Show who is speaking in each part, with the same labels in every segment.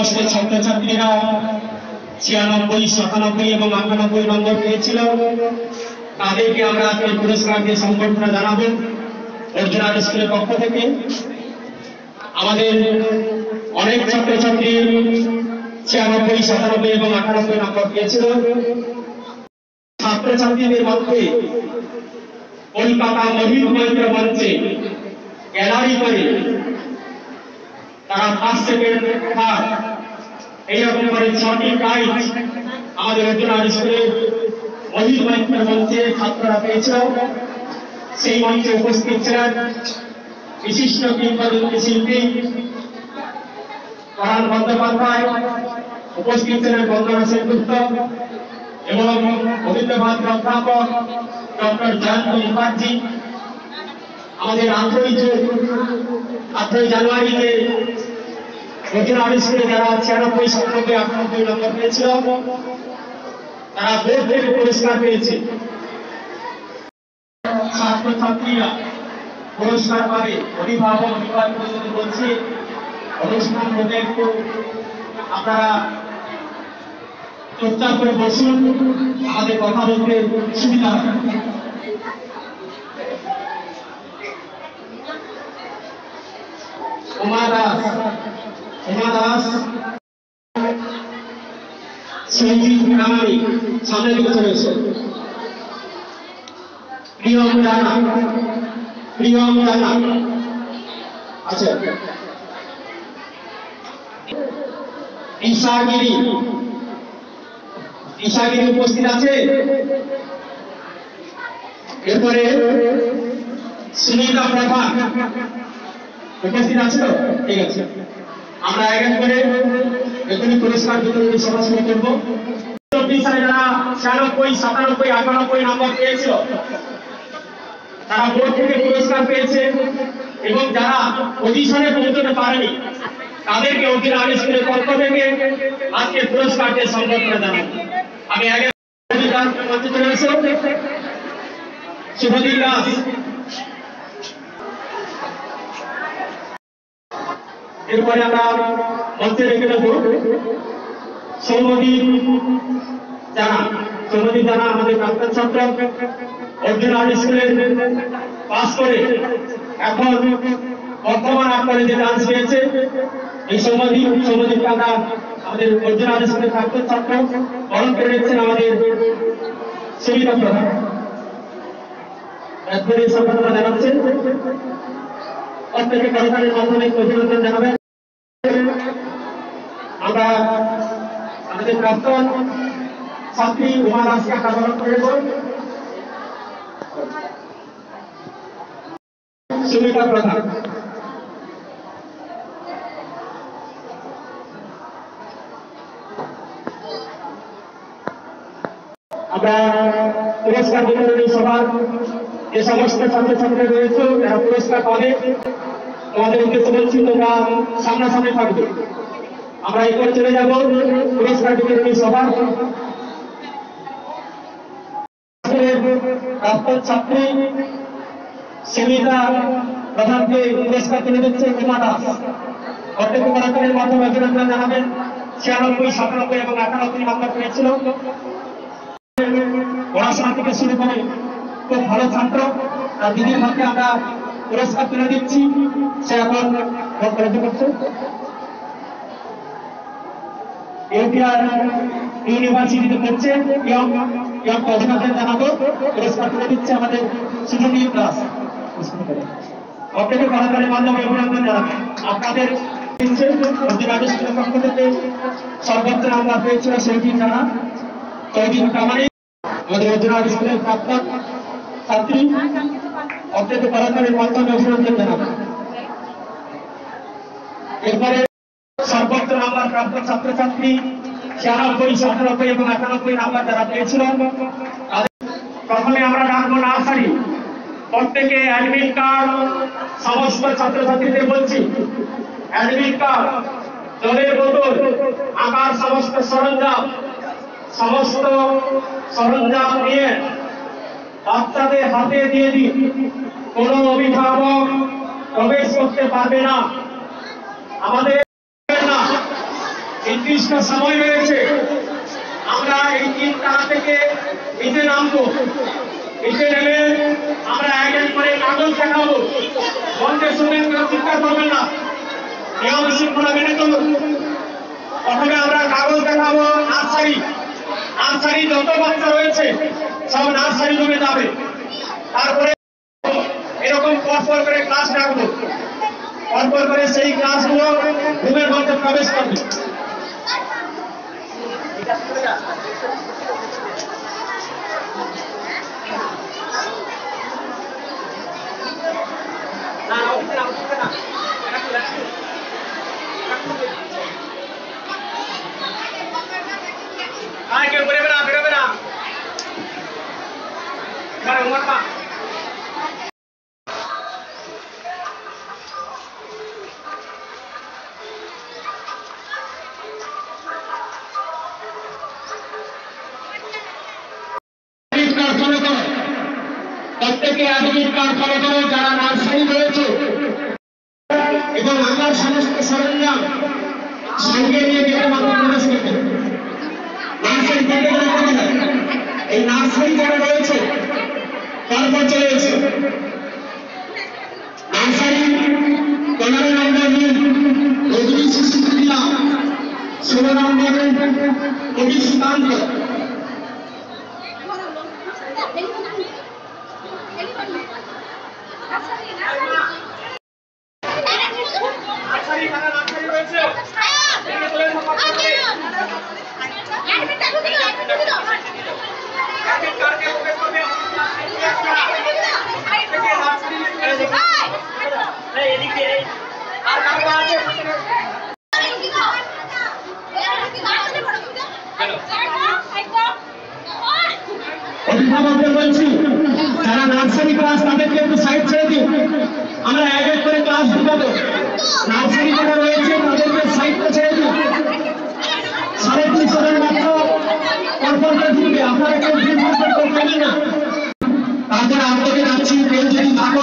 Speaker 1: সমস্ত ছাত্রছাত্রীরা 96, 97 এবং 98 নম্বর পেয়েছিল তাদেরকে আমরা আজকে পুরস্কার দিয়ে সংবর্ধনা জানাবো অর্জুন আর্ট স্কুলের পক্ষ থেকে। আমাদের অনেক ছাত্রছাত্রী 96, 97 এবং 98 নম্বর পেয়েছিল। ছাত্রছাত্রীদের মধ্যে কলকাতা মহিম মন্ত্র মঞ্চে গ্যালারি করে তারা ফার্স্ট, সেকেন্ড, থার্ড এইরকম করে 6টি প্রাইজ আমাদের অর্জুন আর্ট স্কুলের মহিম মন্ত্র মঞ্চে ছাত্ররা পেয়েছিল। সেই মঞ্চে উপস্থিত ছিলেন বিশিষ্ট কিংবদন্তি শিল্পী পরাণ বন্দ্যোপাধ্যায়, উপস্থিত ছিলেন বন্দনা সেনগুপ্ত এবং অভিজ্ঞবাদ অধ্যাপক ডক্টর জয়ন্ত মুখার্জি। আমাদের 8ই জানুয়ারিতে অর্জুন আর্ট স্কুলে যারা 96, 97, 98 নম্বর পেয়েছিল তারা বোর্ড থেকে পুরস্কার পেয়েছে। ছাত্রছাত্রীরা পুরস্কার পাবে। অভিভাবক অভিভাবকদের বলছি অনুষ্ঠান হতে একটু আপনারা চর্চা করে বসুন, আমাদের কথা বলতে সুবিধা হবে। উমা দাস সঞ্জিত প্রামাণিক সামনে দিকে চলে এসো। প্রিয়ম রানা আচ্ছা। ঈশাগিরি উপস্থিত আছে। এরপরে সুনিতা প্রভা উপস্থিত আছে তো? ঠিক আছে, আমরা এক এক করে এখনই পুরস্কার বিতরণী সভা শুরু করবো। 24 সালে যারা 96, 97, 98 নম্বর পেয়েছিল তারা বোর্ড থেকে পুরস্কার পেয়েছে এবং যারা পজিশনে পৌঁছতে পারেনি তাদেরকে অর্জুন আর্ট স্কুলের পক্ষ থেকে আজকে পুরস্কার দিয়ে সংবর্ধনা জানাবো। আমি আগে মঞ্চে চলে এসো। শুভদীপ দাস, এরপরে আমরা মঞ্চে রেখে দেবো সৌম্যদীপ জানা আমাদের প্রাক্তন ছাত্র, অর্জুন আর্ট স্কুলের পাস করে এখন বর্তমান আর্ট কলেজে চান্স পেয়েছে। এই সৌম্যদীপ কাদা আমাদের অর্জুন আর্ট স্কুলের প্রাক্তন ছাত্র, বরণ করে নিচ্ছেন আমাদের সুবিধা প্রধান। একবারে সম্মাননা জানাচ্ছেন, প্রত্যেকে করতালির মাধ্যমে অভিনন্দন জানাবেন। আমরা আমাদের প্রাক্তন ছাত্রী উমা দাসকে বরণ করে দেব। সুবিধা প্রধান, আমরা পুরস্কার বিতরণী সভার যে সমস্ত ছাত্রছাত্রী রয়েছে যারা পুরস্কার পাবে তোমাদের উদ্দেশ্যে বলছি তোমরা সামনাসামনি থাকবে। আমরা এরপরে চলে যাব পুরস্কার বিতরণী সভা। প্রাক্তন ছাত্রী সুমিতা প্রধানকে পুরস্কার তুলে দিচ্ছে উমা দাস। প্রত্যেক কলাকারের মাধ্যমে অভিনন্দন জানাবেন। 96, 97 এবং 98 নম্বর পেয়েছিল। পড়াশোনা থেকে শুরু করে খুব ভালো ছাত্র, আর দিদির হাতে আমরা পুরস্কার তুলে দিচ্ছি। সে এখন কলেজে করছে, এনটিআর ইউনিভার্সিটিতে পড়ছে। অভিনন্দন জানাবো। পুরস্কার তুলে দিচ্ছে আমাদের সুজনীয় দাস। প্রত্যেকের কলাকারের মাধ্যমে অভিনন্দন জানাবে। আপনাদের পক্ষ থেকে সর্বোচ্চ নাম্বার পেয়েছিল সৌজিত জানা, সৌজিত প্রামাণিক আমাদের অর্জুন আর্ট স্কুলের প্রাক্তন ছাত্রী। প্রত্যেকের কলাকারের মাধ্যমে অভিনন্দন জানাবে। এরপরে সর্বোচ্চ নাম্বার প্রাপ্ত ছাত্রছাত্রী 96, 97 এবং 98 নাম্বার যারা পেয়েছিল প্রথমে আমরা ডাকবো নার্সারি। প্রত্যেকে অ্যাডমিট কার্ড, সমস্ত ছাত্রছাত্রীদের বলছি অ্যাডমিট কার্ড, জলের বোতল, আঁকার সমস্ত সরঞ্জাম নিয়ে বাচ্চাদের হাতে দিয়ে দিন। কোন অভিভাবক প্রবেশ করতে পারবে না। আমাদের নির্দিষ্ট সময় রয়েছে। আমরা এই 3 তালা থেকে নিচে নামবো। নিচে নেমে আমরা এক এক করে কাগজ দেখাবো। মঞ্চে শুনবেন, কেউ চিৎকার করবেন না, নিয়ম শৃঙ্খলা মেনে চলুন। প্রথমে আমরা কাগজ দেখাবো নার্সারি। নার্সারি যত বাচ্চা রয়েছে সব নার্সারি রুমে যাবে। তারপরে এরকম পরপর করে ক্লাস রাখবো। পরপর করে সেই ক্লাসগুলো রুমের মধ্যে প্রবেশ করবে। কেউ বেরোবে না, বেরোবে না। প্রত্যেকে অ্যাডমিট কার্ড ফলো করো যারা নার্সারি রয়েছে, এবং আমার সমস্ত সরঞ্জাম সঙ্গে নিয়ে গেলে আমাকে প্রবেশ করতে হবে। নার্সারি থেকে এই নার্সারি যারা রয়েছে তারপর চলে এসে নার্সারি 15 নম্বর রজনী শিশু ক্রিয়া, 16 নম্বর কবি সুকান্ত, অভিভাবকদের বলছি যারা নার্সারি ক্লাস তাদেরকে একটু সাইড ছেড়ে দিন। আমরা এক এক করে ক্লাস ঢুকাবো। নার্সারি যারা রয়েছে তাদেরকে সাইডটা ছেড়ে দিন। 3.5 জন বাচ্চা পরপর করে ঢুকবে, আপনারা কেউ ভুল করবেন না। তারপরে আপনাকে যাচ্ছি, কেউ যদি থাকো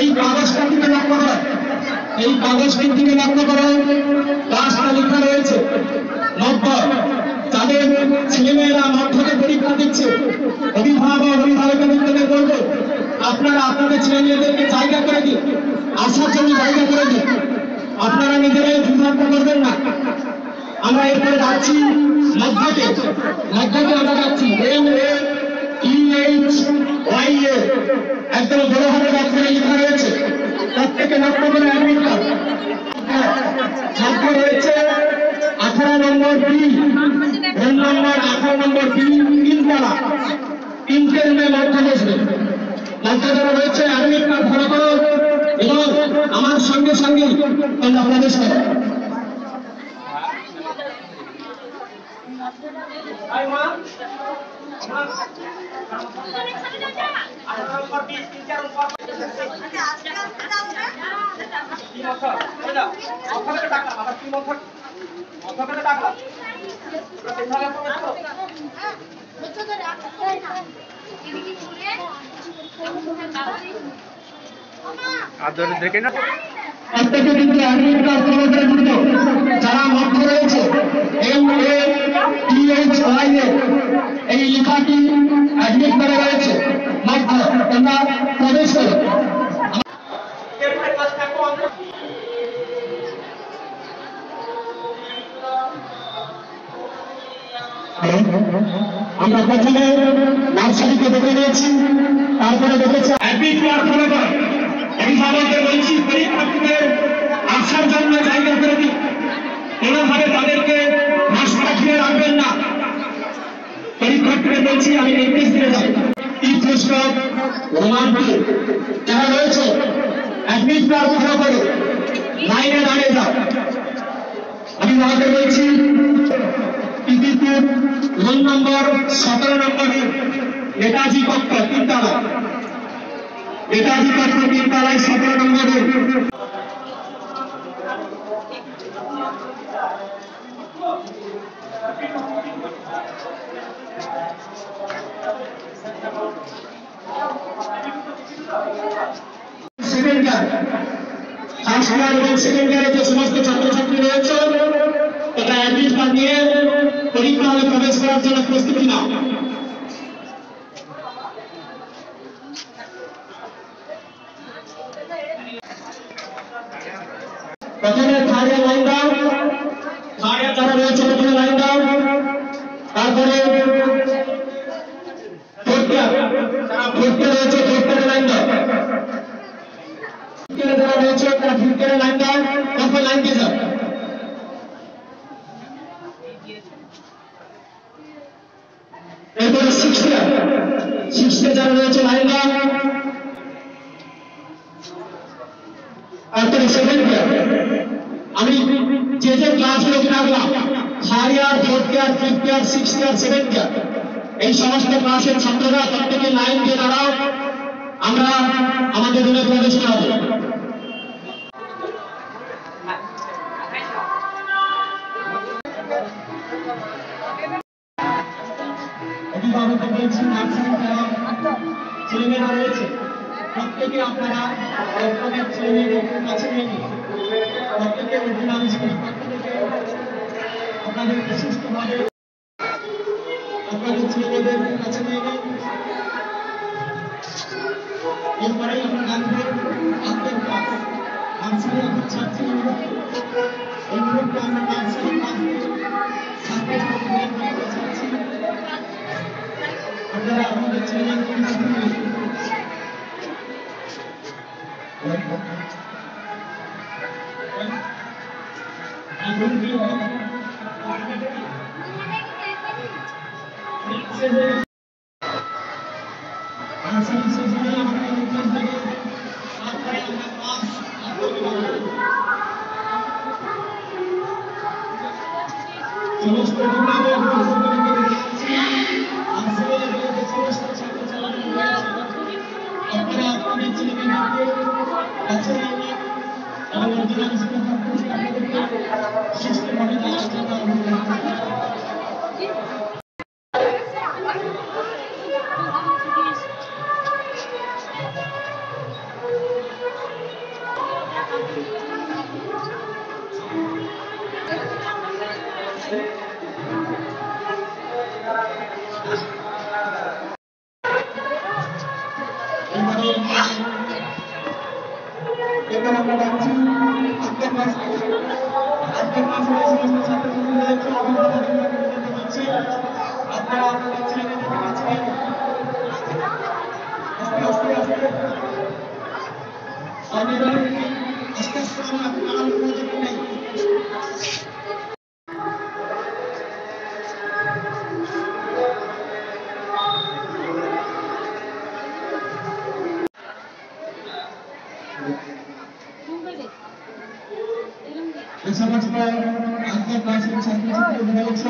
Speaker 1: এই কাগজটা থেকে লক্ষ্য করো, এই কাগজটির দিকে লক্ষ্য করো। ক্লাসটা লেখা রয়েছে মধ্য। যাদের ছেলেমেয়েরা মধ্যকে পরীক্ষা দিচ্ছে, অভিভাবকদের বলবো আপনারা আপনাদের ছেলে মেয়েদেরকে জায়গা করে দিন, আসার জন্য জায়গা করে দিন। আপনারা নিজেরাই বিভ্রান্ত করবেন না। আমরা এরপরে যাচ্ছি মধ্যকে আমরা যাচ্ছি MAEHYA, একদম বড় হাতে অক্ষরে লেখা রয়েছে। প্রত্যেকে লক্ষ্য করে অ্যাডমিট কার্ড। মধ্যে রয়েছে 18 number B, roll number 18 number B, 3 তালা, 3টে রুমে মধ্যে বসবে। মধ্যে যারা রয়েছে অ্যাডমিট কার্ড ফলো করো এবং আমার সঙ্গে সঙ্গে তোমরা প্রবেশ করো।
Speaker 2: দেখে না
Speaker 1: প্রত্যেকে কিন্তু অ্যাডমিট কার্ড ফলো করে দিত। যারা মধ্য রয়েছে MAEHYA, এই লেখাটি অ্যাডমিট করে রয়েছে মধ্য, তোমরা প্রবেশ করো। আমরা প্রথমে নার্সারিকে দেখে নিয়েছি, তারপরে দেখেছি অ্যাডমিট কার্ড ফলো করো। অভিভাবকদের বলছি পরীক্ষার্থীদের আসার জন্য জায়গা করে দিন। কোনোভাবে তাদেরকে ভাষা ঘিরে রাখবেন না। পরীক্ষার্থীদের বলছি আমি নির্দেশ দিয়ে যাই, তীর্থস্টক রোমান্টি যারা রয়েছে অ্যাডমিট কার্ড ফলো করে লাইনে দাঁড়িয়ে যাও। আমি তোমাদের বলছি রোল নম্বর 17 নম্বর নেতাজি কক্ষ 3 তলা, নেতাজি কক্ষ 3 তলায় 17 নম্বর। ফার্স্ট ইয়ার এবং সেকেন্ড ইয়ারে যে সমস্ত ছাত্রছাত্রী রয়েছে এটা অ্যাডমিট কার্ড নিয়ে পরীক্ষা হলে প্রবেশ করার জন্য প্রস্তুতি নাও। প্রথমে থার্ড ইয়ার লাইন দাও, থার্ড ইয়ার যারা রয়েছে প্রথমে লাইন দাও, তারপরে ফোর্থ ইয়ার রয়েছে ফোর্থ ইয়ারে লাইন দাও, ফিফথ ইয়ারে যারা রয়েছে তারা ফিফথ ইয়ারে লাইন দাও, তারপর লাইন দিয়ে যাও। এরপরে সিক্সথ ইয়ার যারা রয়েছে লাইন দাও, তারপরে সেভেন্থ ইয়ার। আমি যে যে ক্লাসগুলো রাখলাম third year, fourth year, fifth year, sixth ইয়ার, সেভেন্থ ইয়ার, এই সমস্ত ক্লাসের ছাত্ররা প্রত্যেকে লাইন দিয়ে দাঁড়াও, আমরা আমাদের রুমে প্রবেশ করাবো। অভিভাবককে বলছি নার্সারি যারা ছেলেমেয়েরা রয়েছে প্রত্যেকে আপনারা আপনাদের ছেলেমেয়েদের কাছে নিয়ে নিন, প্রত্যেকে অভিভাবকের পক্ষ থেকে আপনাদের সুস্থভাবে আপনাদের ছেলেমেয়েদের কাছে নিয়ে নিন। এরপরেই আমরা জানবো আজকের ক্লাস নার্সারি এখন ছাত্রী এই মুহূর্তে আমরা নার্সারি ক্লাসে ছাত্রছাত্রীদের ছাড়ছি। আপনারা আপনাদের ছেলেমেয়েদের কাছে নিয়ে নিন। সমস্ত আজকের ক্লাসের ছাত্রছাত্রী রয়েছে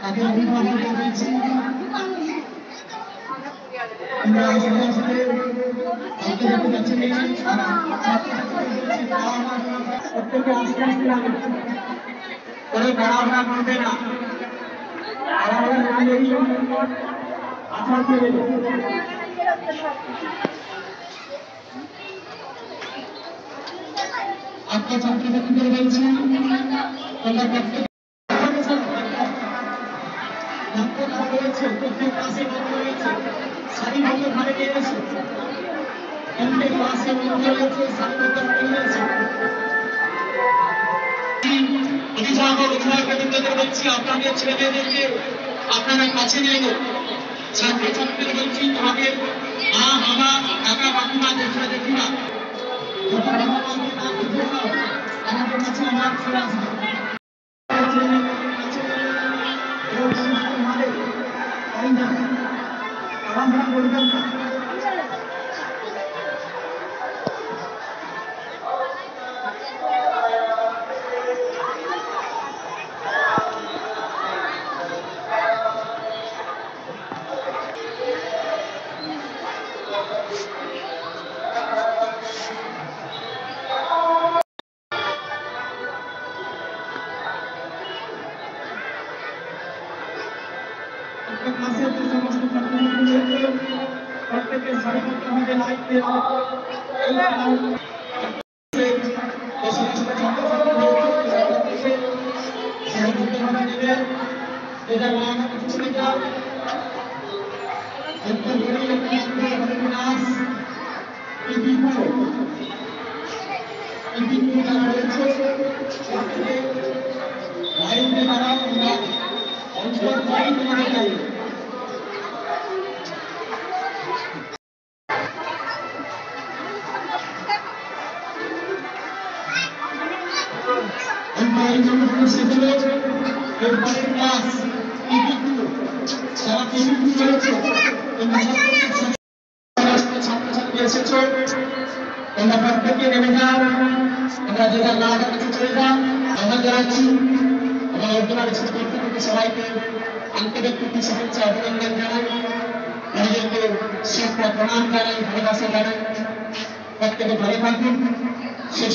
Speaker 1: তাদের অভিভাবকদের বলছি আমরা আস্তে আস্তে আপনাদের কাছে নিয়ে প্রত্যেকে আস্তে আস্তে করে পড়াশোনা করবে না, পড়াশোনা না গেলেই আশা করে आपका छात्र बंधु बलছি তোমরা প্রত্যেক রয়েছে প্রত্যেক ক্লাসে বন্ধ রয়েছে স্বাধীনভাবে ঘরে নিয়ে এসে প্রত্যেক ক্লাসে বন্ধ রয়েছে স্বাধীনতা ঘরে নিয়ে এসে অভিভাবকদের বলছি আপনাদের ছেলেমেয়েদেরকে আপনারা কাছে নিয়ে নিন। ছাত্রছাত্রীদের বলছি তোমাদের মা বাবা কাকা কাকিমা জেঠা জেঠিমা আমাদের কাছে আমার চলে আসবে আমরা বলবেন না যেটা বাংলা কিছু চলে যাও একটু ঘুরে একটু নাচ ইপিপুর যারা রয়েছে লাইনে দাঁড়াও আমরা অঞ্চল যাই তোমাদের যাই এই জন্য সেগুলো এরপরের ক্লাস যারা রয়েছে ছাত্রছাত্রী এসেছো তোমরা প্রত্যেকে নেমে যাও আমরা যেটা না কিছু চলে যাও আমরা জানাচ্ছি আমার অর্জুনার প্রত্যেককে সবাইকে আন্তরিক শুভেচ্ছা অভিনন্দন জানাই নিজেকে শ্রদ্ধা প্রণাম জানাই ভালোবাসা জানাই প্রত্যেকে ভালো থাকুন শেষ